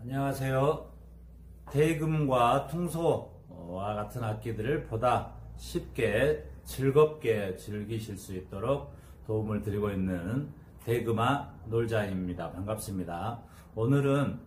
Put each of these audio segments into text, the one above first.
안녕하세요. 대금과 퉁소와 같은 악기들을 보다 쉽게 즐겁게 즐기실 수 있도록 도움을 드리고 있는 대금아 놀자입니다. 반갑습니다. 오늘은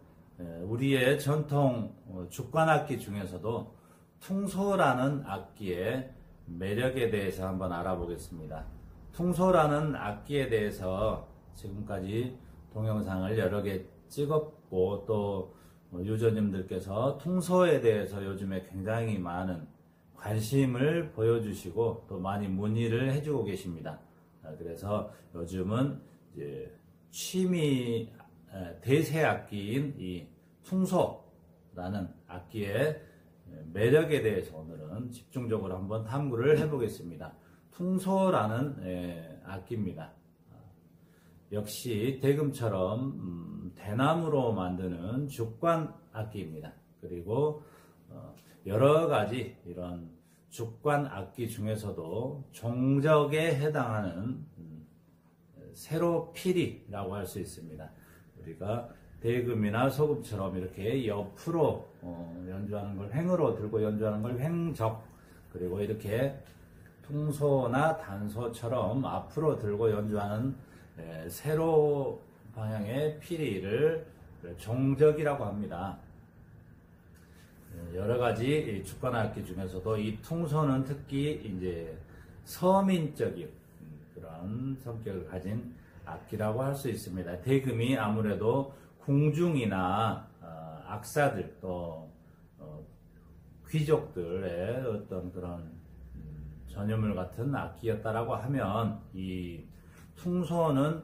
우리의 전통 죽관악기 중에서도 퉁소라는 악기의 매력에 대해서 한번 알아보겠습니다. 퉁소라는 악기에 대해서 지금까지 동영상을 여러 개 찍었고, 또 유저님들께서 퉁소에 대해서 요즘에 굉장히 많은 관심을 보여주시고 또 많이 문의를 해주고 계십니다. 그래서 요즘은 이제 취미 대세 악기인 이 퉁소라는 악기의 매력에 대해서 오늘은 집중적으로 한번 탐구를 해보겠습니다. 퉁소라는 악기입니다. 역시 대금처럼 대나무로 만드는 죽관 악기입니다. 그리고 여러 가지 이런 죽관 악기 중에서도 종적에 해당하는 세로피리라고 할 수 있습니다. 우리가 대금이나 소금처럼 이렇게 옆으로 연주하는 걸 횡으로 들고 연주하는 걸 횡적, 그리고 이렇게 퉁소나 단소처럼 앞으로 들고 연주하는 세로 방향의 피리를 종적이라고 합니다. 여러 가지 죽관 악기 중에서도 이 퉁소는 특히 이제 서민적인 그런 성격을 가진 악기라고 할 수 있습니다. 대금이 아무래도 궁중이나 악사들 또 귀족들의 어떤 그런 전유물 같은 악기였다라고 하면, 이 퉁소는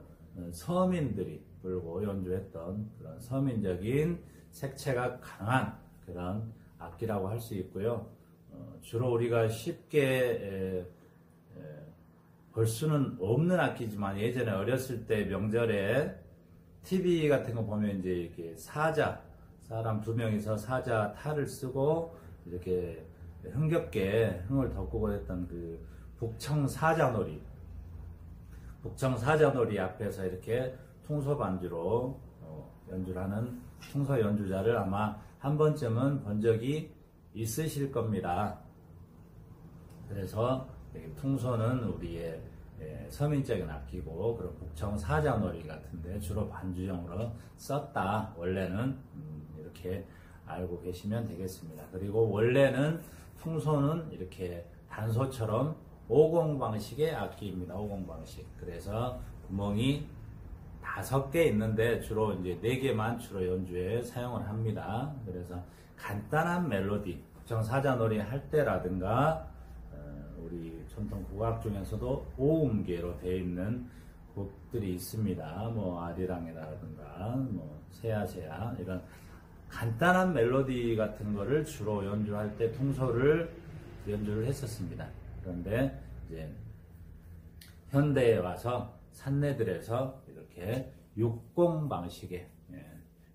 서민들이 불고 연주했던 그런 서민적인 색채가 강한 그런 악기라고 할 수 있고요. 주로 우리가 쉽게 볼 수는 없는 악기지만, 예전에 어렸을 때 명절에 TV 같은 거 보면 이제 이렇게 사자, 사람 두 명이서 사자 탈을 쓰고 이렇게 흥겹게 흥을 돋구고 했던 그 북청사자놀이 앞에서 이렇게 퉁소 반주로 연주를 하는 퉁소 연주자를 아마 한 번쯤은 본 적이 있으실 겁니다. 그래서 퉁소는 우리의 서민적인 악기고, 그리고 북청사자놀이 같은데 주로 반주용으로 썼다, 원래는 이렇게 알고 계시면 되겠습니다. 그리고 원래는 퉁소는 이렇게 단소처럼 50 방식의 악기입니다. 50 방식. 그래서 구멍이 5개 있는데 주로 이제 4개만 주로 연주에 사용을 합니다. 그래서 간단한 멜로디, 북청사자놀이 할 때라든가 우리 전통 국악 중에서도 오음계로 되어 있는 곡들이 있습니다. 뭐 아리랑이라든가 뭐 세야세야, 이런 간단한 멜로디 같은 거를 주로 연주할 때 퉁소를 연주를 했었습니다. 그런데 이제 현대에 와서 산내들에서 이렇게 60 방식의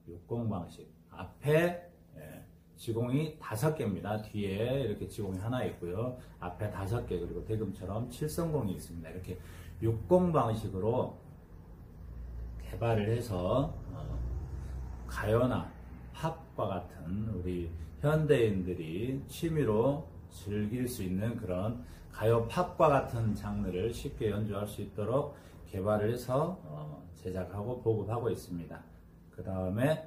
60 방식, 앞에 지공이 5개입니다. 뒤에 이렇게 지공이 하나 있고요. 앞에 5개, 그리고 대금처럼 7성공이 있습니다. 이렇게 60 방식으로 개발을 해서 가요나 팝과 같은 우리 현대인들이 취미로 즐길 수 있는 그런 가요 팝과 같은 장르를 쉽게 연주할 수 있도록 개발을 해서 제작하고 보급하고 있습니다. 그 다음에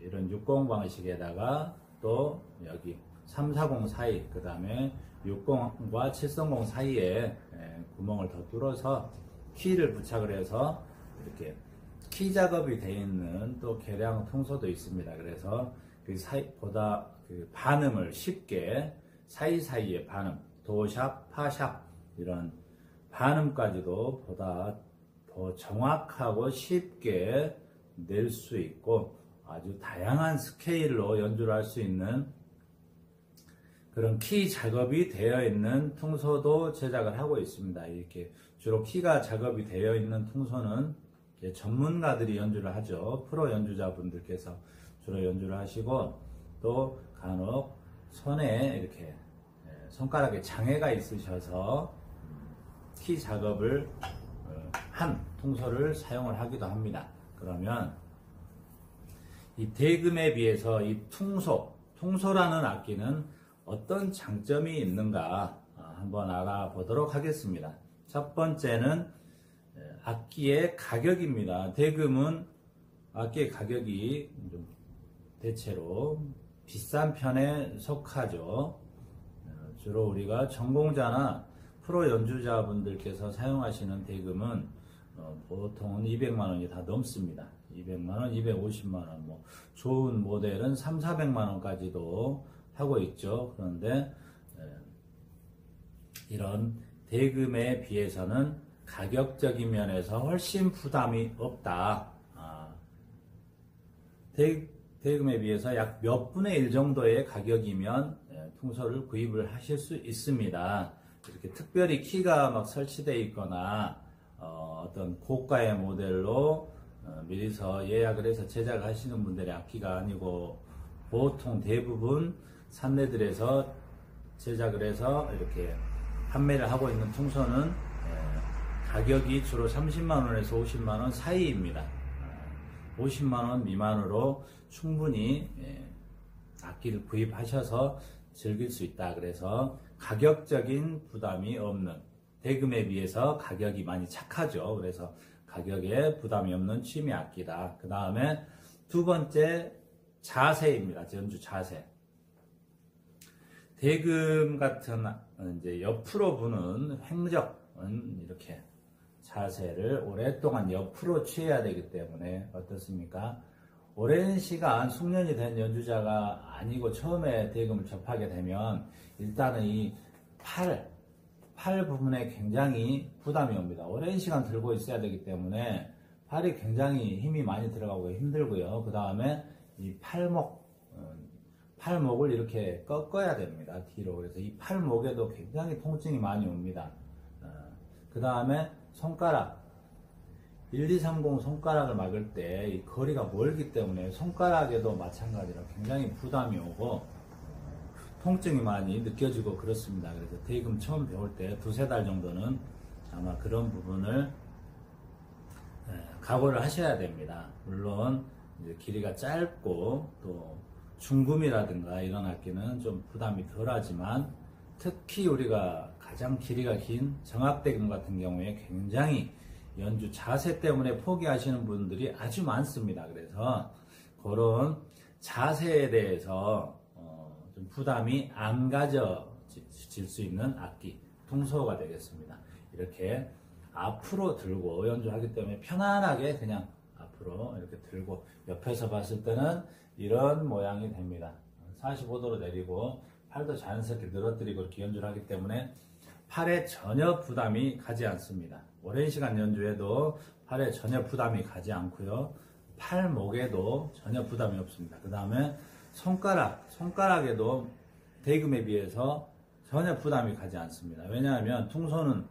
이런 60 방식에다가 또 여기 340 사이, 그 다음에 60과 730 사이에 구멍을 더 뚫어서 키를 부착을 해서 이렇게 키 작업이 되어 있는 또 계량 퉁소도 있습니다. 그래서 그 보다 그 반음을 쉽게 사이사이의 반음, 도샵, 파샵, 이런 반음까지도 보다 더 정확하고 쉽게 낼 수 있고, 아주 다양한 스케일로 연주를 할 수 있는 그런 키 작업이 되어 있는 퉁소도 제작을 하고 있습니다. 이렇게 주로 키가 작업이 되어 있는 퉁소는 전문가들이 연주를 하죠. 프로 연주자분들께서 주로 연주를 하시고, 또 간혹 손에 이렇게 손가락에 장애가 있으셔서 키 작업을 한 퉁소를 사용을 하기도 합니다. 그러면 이 대금에 비해서 이 통소라는 악기는 어떤 장점이 있는가 한번 알아보도록 하겠습니다. 첫 번째는 악기의 가격입니다. 대금은 악기의 가격이 좀 대체로 비싼 편에 속하죠. 주로 우리가 전공자나 프로 연주자분들께서 사용하시는 대금은 보통은 200만원이 다 넘습니다. 200만원, 250만원, 뭐 좋은 모델은 3, 400만원까지도 하고 있죠. 그런데 이런 대금에 비해서는 가격적인 면에서 훨씬 부담이 없다. 대금에 비해서 약 몇 분의 1 정도의 가격이면 통소를 구입을 하실 수 있습니다. 이렇게 특별히 키가 막 설치되어 있거나 어떤 고가의 모델로 미리서 예약을 해서 제작을 하시는 분들의 악기가 아니고 보통 대부분 산내들에서 제작을 해서 이렇게 판매를 하고 있는 통소는 가격이 주로 30만원에서 50만원 사이입니다. 50만원 미만으로 충분히 악기를 구입하셔서 즐길 수 있다. 그래서 가격적인 부담이 없는, 대금에 비해서 가격이 많이 착하죠. 그래서 가격에 부담이 없는 취미 악기다. 그 다음에 두 번째 자세입니다. 연주 자세. 대금 같은 이제 옆으로 부는 횡적은 이렇게 자세를 오랫동안 옆으로 취해야 되기 때문에 어떻습니까? 오랜 시간 숙련이 된 연주자가 아니고 처음에 대금을 접하게 되면 일단은 이 팔 부분에 굉장히 부담이 옵니다. 오랜 시간 들고 있어야 되기 때문에 팔이 굉장히 힘이 많이 들어가고 힘들고요. 그 다음에 이 팔목을 이렇게 꺾어야 됩니다. 뒤로. 그래서 이 팔목에도 굉장히 통증이 많이 옵니다. 그 다음에 손가락. 1230 손가락을 막을 때 이 거리가 멀기 때문에 손가락에도 마찬가지로 굉장히 부담이 오고 통증이 많이 느껴지고 그렇습니다. 그래서 대금 처음 배울 때 두세 달 정도는 아마 그런 부분을 각오를 하셔야 됩니다. 물론 이제 길이가 짧고 또 중금이라든가 이런 악기는 좀 부담이 덜하지만 특히 우리가 가장 길이가 긴 정악대금 같은 경우에 굉장히 연주 자세 때문에 포기하시는 분들이 아주 많습니다. 그래서 그런 자세에 대해서 좀 부담이 안 가져질 수 있는 악기, 통소가 되겠습니다. 이렇게 앞으로 들고 연주하기 때문에 편안하게 그냥 앞으로 이렇게 들고 옆에서 봤을 때는 이런 모양이 됩니다. 45도로 내리고 팔도 자연스럽게 늘어뜨리고 이렇게 연주를 하기 때문에 팔에 전혀 부담이 가지 않습니다. 오랜 시간 연주해도 팔에 전혀 부담이 가지 않고요. 팔목에도 전혀 부담이 없습니다. 그 다음에 손가락에도 대금에 비해서 전혀 부담이 가지 않습니다. 왜냐하면 통소는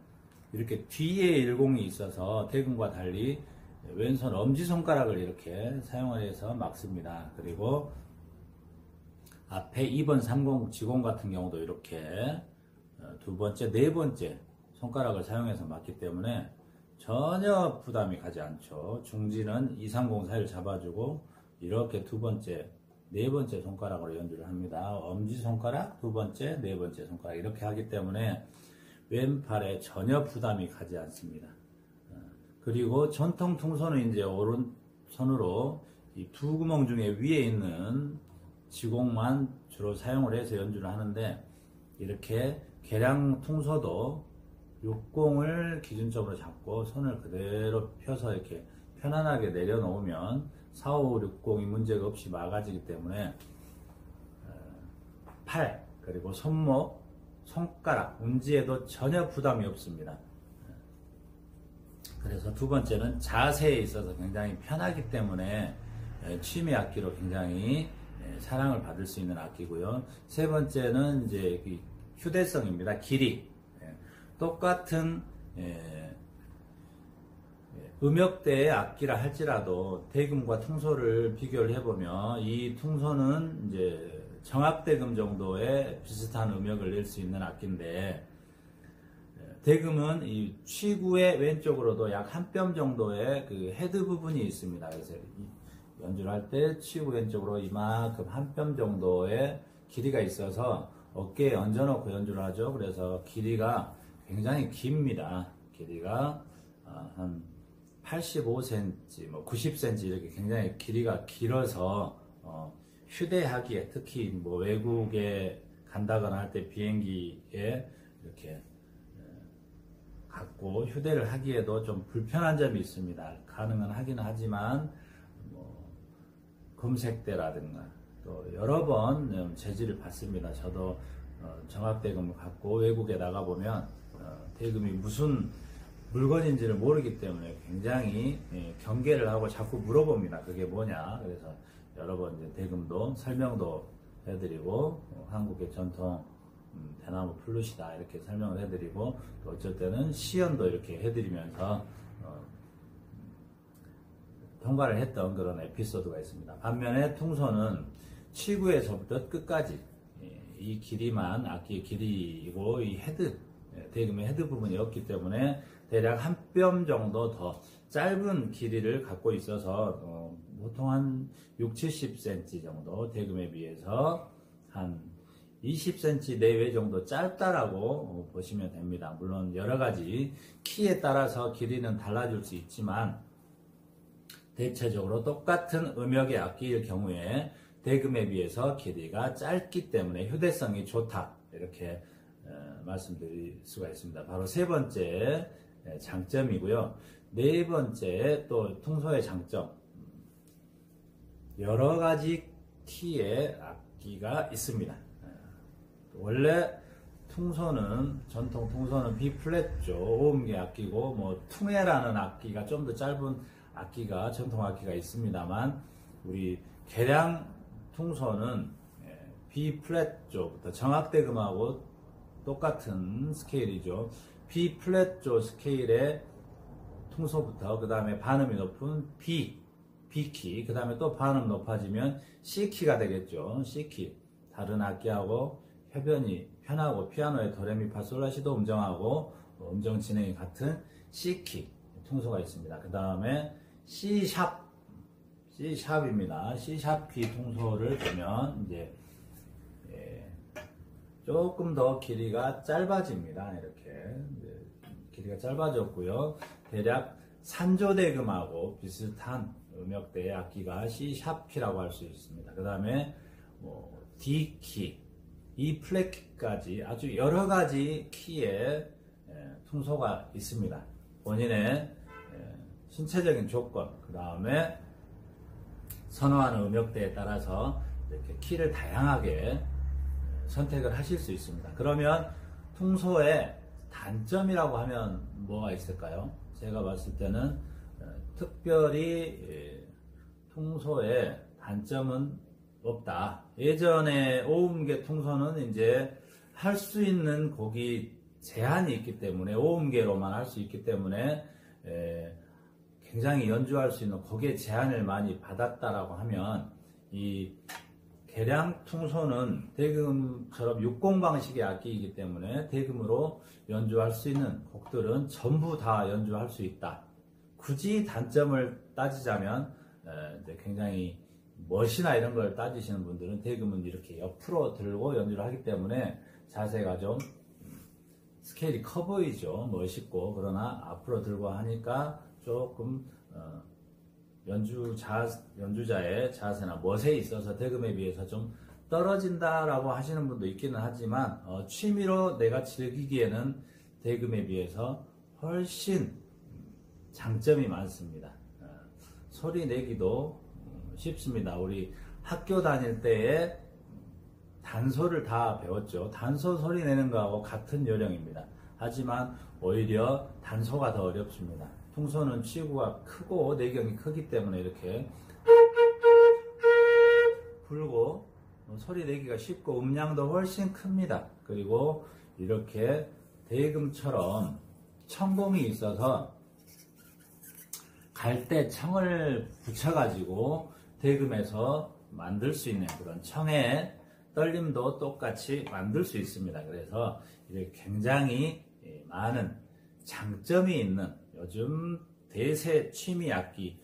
이렇게 뒤에 일공이 있어서 대금과 달리 왼손 엄지손가락을 이렇게 사용을 해서 막습니다. 그리고 앞에 2번 30 지공 같은 경우도 이렇게 두 번째, 네 번째 손가락을 사용해서 막기 때문에 전혀 부담이 가지 않죠. 중지는 230 사이를 잡아주고 이렇게 두 번째, 네 번째 손가락으로 연주를 합니다. 엄지손가락, 두 번째, 네 번째 손가락 이렇게 하기 때문에 왼팔에 전혀 부담이 가지 않습니다. 그리고 전통 통소는 이제 오른손으로 이 두 구멍 중에 위에 있는 지공만 주로 사용을 해서 연주를 하는데 이렇게 계량 통소도 60을 기준점으로 잡고 손을 그대로 펴서 이렇게 편안하게 내려놓으면 4, 5, 60이 문제가 없이 막아지기 때문에 팔, 그리고 손목, 손가락, 운지에도 전혀 부담이 없습니다. 그래서 두 번째는 자세에 있어서 굉장히 편하기 때문에 취미 악기로 굉장히 사랑을 받을 수 있는 악기고요. 세 번째는 이제 휴대성입니다. 길이. 똑같은 음역대의 악기라 할지라도 대금과 통소를 비교를 해보면 이 통소는 이제 정악대금 정도의 비슷한 음역을 낼 수 있는 악기인데 대금은 이 취구의 왼쪽으로도 약 한 뼘 정도의 그 헤드 부분이 있습니다. 그래서 연주를 할 때 치구 왼쪽으로 이만큼 한 뼘 정도의 길이가 있어서 어깨에 얹어놓고 연주를 하죠. 그래서 길이가 굉장히 깁니다. 길이가 한 85cm, 뭐 90cm 이렇게 굉장히 길이가 길어서 휴대하기에, 특히 뭐 외국에 간다거나 할 때 비행기에 이렇게 갖고 휴대를 하기에도 좀 불편한 점이 있습니다. 가능은 하기는 하지만 뭐 금색대라든가 또 여러 번 제지를 받습니다. 저도 정학대금을 갖고 외국에 나가보면 대금이 무슨 물건인지를 모르기 때문에 굉장히 경계를 하고 자꾸 물어봅니다. 그게 뭐냐. 그래서 여러 번 이제 대금도 설명도 해드리고 한국의 전통 대나무 플룻이다 이렇게 설명을 해드리고 또 어쩔 때는 시연도 이렇게 해드리면서 통과를 했던 그런 에피소드가 있습니다. 반면에 퉁소는 치구에서부터 끝까지 이 길이만 악기의 길이이고 이 헤드, 대금의 헤드 부분이 없기 때문에 대략 한 뼘 정도 더 짧은 길이를 갖고 있어서 보통 한 6, 70cm 정도 대금에 비해서 한 20cm 내외 정도 짧다라고 보시면 됩니다. 물론 여러 가지 키에 따라서 길이는 달라질 수 있지만 대체적으로 똑같은 음역의 악기일 경우에 대금에 비해서 길이가 짧기 때문에 휴대성이 좋다 이렇게 말씀드릴 수가 있습니다. 바로 세 번째 장점이고요. 네 번째 또 퉁소의 장점, 여러 가지 키의 악기가 있습니다. 원래 퉁소는 전통 퉁소는 B 플랫죠. 5음계 악기고 뭐 퉁해라는 악기가 좀 더 짧은 악기가 전통 악기가 있습니다만 우리 개량 퉁소는 B 플랫조부터 정악대금하고 똑같은 스케일이죠. B 플랫조 스케일의 퉁소부터 그 다음에 반음이 높은 B키, 그 다음에 또 반음 높아지면 C키가 되겠죠. C키. 다른 악기하고 협연이 편하고 피아노의 도레미파솔라시도 음정하고 음정 진행이 같은 C키 퉁소가 있습니다. 그 다음에 C샵입니다. C샵키 퉁소를 보면 이제 조금 더 길이가 짧아집니다. 이렇게 길이가 짧아졌고요. 대략 산조대금하고 비슷한 음역대의 악기가 C샵키라고 할 수 있습니다. 그 다음에 D키, E 플랫키까지 아주 여러 가지 키의 퉁소가 있습니다. 본인의 신체적인 조건, 그 다음에 선호하는 음역대에 따라서 이렇게 키를 다양하게 선택을 하실 수 있습니다. 그러면 퉁소의 단점이라고 하면 뭐가 있을까요? 제가 봤을 때는 특별히 퉁소의 단점은 없다. 예전에 5음계 퉁소는 이제 할 수 있는 곡이 제한이 있기 때문에 5음계로만 할 수 있기 때문에 굉장히 연주할 수 있는 곡의 제한을 많이 받았다라고 하면 이 개량 퉁소는 대금처럼 60 방식의 악기이기 때문에 대금으로 연주할 수 있는 곡들은 전부 다 연주할 수 있다. 굳이 단점을 따지자면 이제 굉장히 멋이나 이런 걸 따지시는 분들은 대금은 이렇게 옆으로 들고 연주를 하기 때문에 자세가 좀 스케일이 커 보이죠. 멋있고. 그러나 앞으로 들고 하니까 조금 연주자의 자세나 멋에 있어서 대금에 비해서 좀 떨어진다라고 하시는 분도 있기는 하지만 취미로 내가 즐기기에는 대금에 비해서 훨씬 장점이 많습니다. 소리 내기도 쉽습니다. 우리 학교 다닐 때에 단소를 다 배웠죠. 단소 소리 내는 거하고 같은 요령입니다. 하지만 오히려 단소가 더 어렵습니다. 퉁소는 치구가 크고 내경이 크기 때문에 이렇게 불고 소리 내기가 쉽고 음량도 훨씬 큽니다. 그리고 이렇게 대금처럼 청공이 있어서 갈대 청을 붙여가지고 대금에서 만들 수 있는 그런 청의 떨림도 똑같이 만들 수 있습니다. 그래서 이렇게 굉장히 많은 장점이 있는 요즘 대세 취미 악기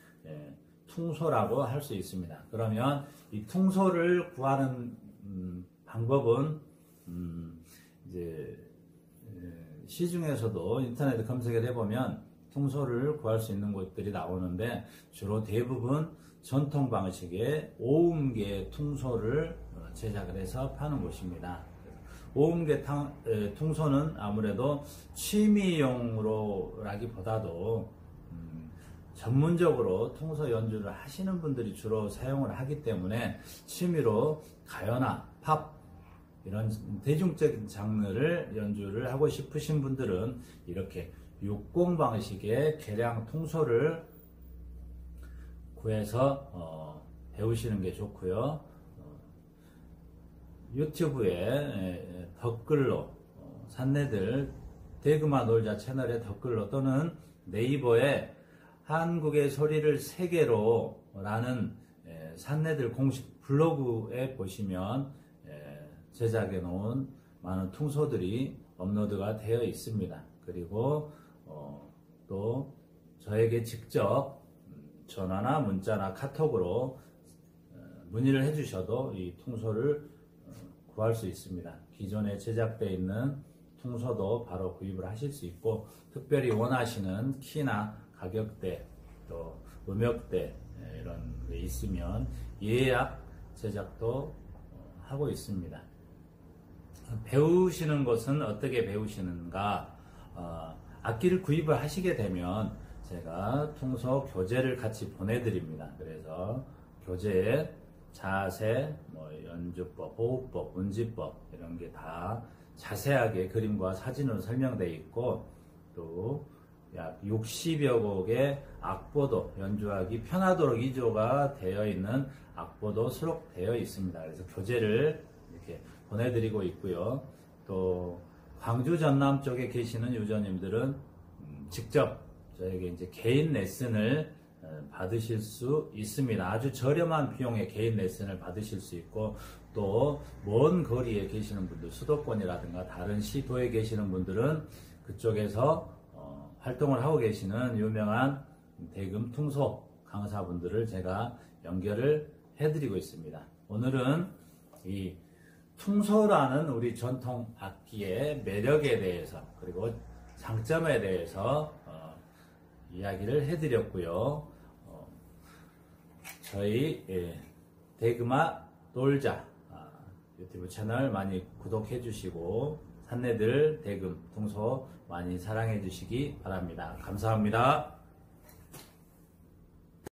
퉁소라고 할 수 있습니다. 그러면 이 퉁소를 구하는 방법은 이제 시중에서도 인터넷 검색을 해보면 퉁소를 구할 수 있는 곳들이 나오는데 주로 대부분 전통 방식의 오음계 퉁소를 제작을 해서 파는 곳입니다. 오음계 퉁소는 아무래도 취미용으로라기보다도 전문적으로 퉁소 연주를 하시는 분들이 주로 사용을 하기 때문에 취미로 가요나 팝 이런 대중적인 장르를 연주를 하고 싶으신 분들은 이렇게 60 방식의 개량 퉁소를 구해서 배우시는 게 좋고요. 유튜브에 댓글로 산내들 대그마 놀자 채널의 댓글로 또는 네이버에 한국의 소리를 세계로 라는 산내들 공식 블로그에 보시면 제작해 놓은 많은 퉁소들이 업로드가 되어 있습니다. 그리고 또 저에게 직접 전화나 문자나 카톡으로 문의를 해주셔도 이 퉁소를 구할 수 있습니다. 기존에 제작되어 있는 퉁소도 바로 구입을 하실 수 있고, 특별히 원하시는 키나 가격대 또 음역대 이런 게 있으면 예약 제작도 하고 있습니다. 배우시는 것은 어떻게 배우시는가? 악기를 구입을 하시게 되면 제가 퉁소 교재를 같이 보내드립니다. 그래서 교재에 자세, 연주법, 호흡법, 운지법 이런 게 다 자세하게 그림과 사진으로 설명되어 있고, 또 약 60여 곡의 악보도 연주하기 편하도록 위조가 되어 있는 악보도 수록되어 있습니다. 그래서 교재를 이렇게 보내드리고 있고요. 또 광주 전남 쪽에 계시는 유저님들은 직접 저에게 이제 개인 레슨을 받으실 수 있습니다. 아주 저렴한 비용의 개인 레슨을 받으실 수 있고, 또 먼 거리에 계시는 분들, 수도권이라든가 다른 시도에 계시는 분들은 그쪽에서 활동을 하고 계시는 유명한 대금 퉁소 강사분들을 제가 연결을 해드리고 있습니다. 오늘은 이 퉁소라는 우리 전통 악기의 매력에 대해서, 그리고 장점에 대해서 이야기를 해드렸고요. 저희 대그마 놀자 유튜브 채널 많이 구독해 주시고 산내들 대금 퉁소 많이 사랑해 주시기 바랍니다. 감사합니다.